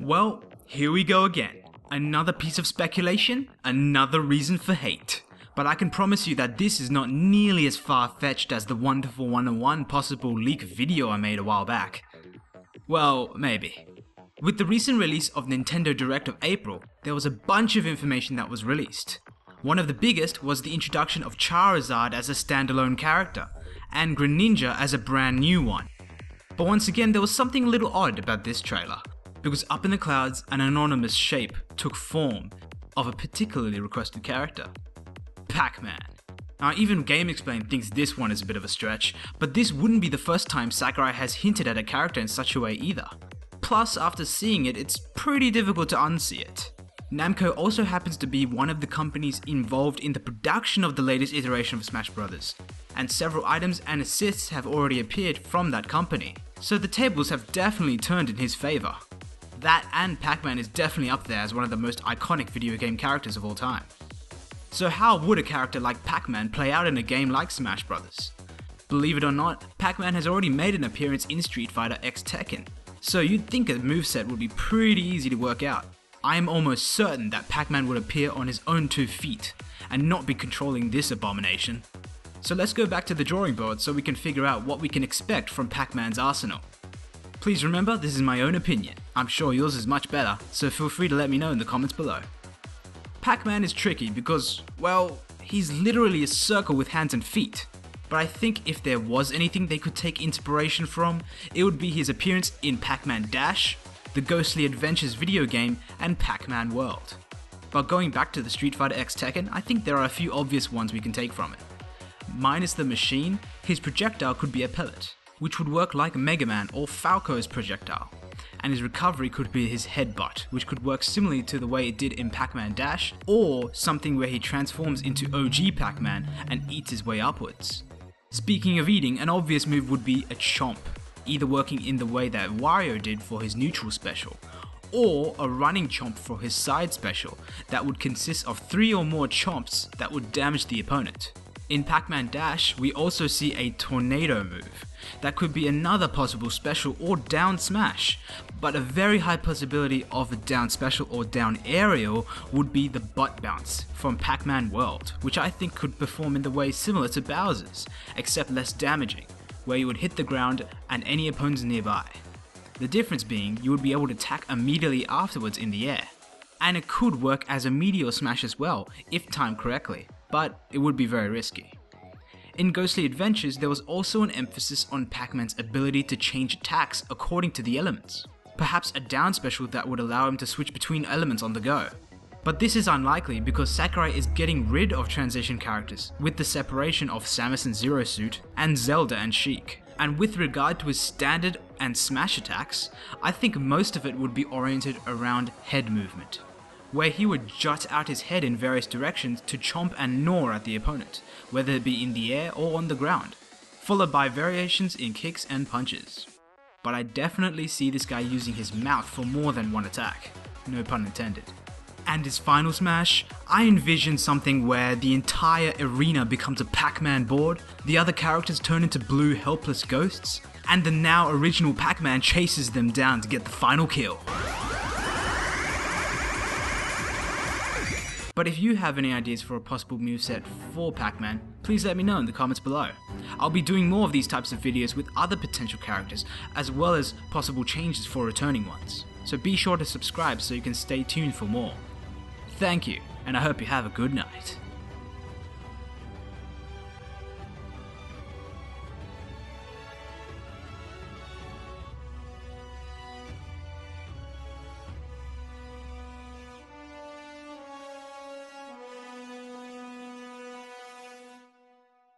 Well, here we go again. Another piece of speculation, another reason for hate. But I can promise you that this is not nearly as far-fetched as the Wonderful 101 possible leak video I made a while back. Well, maybe. With the recent release of Nintendo Direct of April, there was a bunch of information that was released. One of the biggest was the introduction of Charizard as a standalone character, and Greninja as a brand new one. But once again, there was something a little odd about this trailer, because up in the clouds, an anonymous shape took form of a particularly requested character. Pac-Man. Now, even GameXplain thinks this one is a bit of a stretch, but this wouldn't be the first time Sakurai has hinted at a character in such a way either. Plus, after seeing it, it's pretty difficult to unsee it. Namco also happens to be one of the companies involved in the production of the latest iteration of Smash Bros., and several items and assists have already appeared from that company, so the tables have definitely turned in his favour. That and Pac-Man is definitely up there as one of the most iconic video game characters of all time. So how would a character like Pac-Man play out in a game like Smash Bros? Believe it or not, Pac-Man has already made an appearance in Street Fighter X Tekken, so you'd think a moveset would be pretty easy to work out. I am almost certain that Pac-Man would appear on his own 2 feet, and not be controlling this abomination. So let's go back to the drawing board so we can figure out what we can expect from Pac-Man's arsenal. Please remember, this is my own opinion. I'm sure yours is much better, so feel free to let me know in the comments below. Pac-Man is tricky because, well, he's literally a circle with hands and feet. But I think if there was anything they could take inspiration from, it would be his appearance in Pac-Man Dash, the Ghostly Adventures video game, and Pac-Man World. But going back to the Street Fighter X Tekken, I think there are a few obvious ones we can take from it. Minus the machine, his projectile could be a pellet, which would work like Mega Man or Falco's projectile, and his recovery could be his headbutt, which could work similarly to the way it did in Pac-Man Dash, or something where he transforms into OG Pac-Man and eats his way upwards. Speaking of eating, an obvious move would be a chomp, either working in the way that Wario did for his neutral special, or a running chomp for his side special that would consist of 3 or more chomps that would damage the opponent. In Pac-Man Dash, we also see a tornado move. That could be another possible special or down smash, but a very high possibility of a down special or down aerial would be the butt bounce from Pac-Man World, which I think could perform in the way similar to Bowser's, except less damaging, where you would hit the ground and any opponents nearby. The difference being, you would be able to attack immediately afterwards in the air. And it could work as a meteor smash as well, if timed correctly, but it would be very risky. In Ghostly Adventures, there was also an emphasis on Pac-Man's ability to change attacks according to the elements. Perhaps a down special that would allow him to switch between elements on the go. But this is unlikely because Sakurai is getting rid of transition characters with the separation of Samus and Zero Suit and Zelda and Sheik. And with regard to his standard and smash attacks, I think most of it would be oriented around head movement, where he would jut out his head in various directions to chomp and gnaw at the opponent, whether it be in the air or on the ground, followed by variations in kicks and punches. But I definitely see this guy using his mouth for more than one attack, no pun intended. And his final smash, I envision something where the entire arena becomes a Pac-Man board, the other characters turn into blue helpless ghosts, and the now original Pac-Man chases them down to get the final kill. But if you have any ideas for a possible moveset for Pac-Man, please let me know in the comments below. I'll be doing more of these types of videos with other potential characters, as well as possible changes for returning ones. So be sure to subscribe so you can stay tuned for more. Thank you, and I hope you have a good night.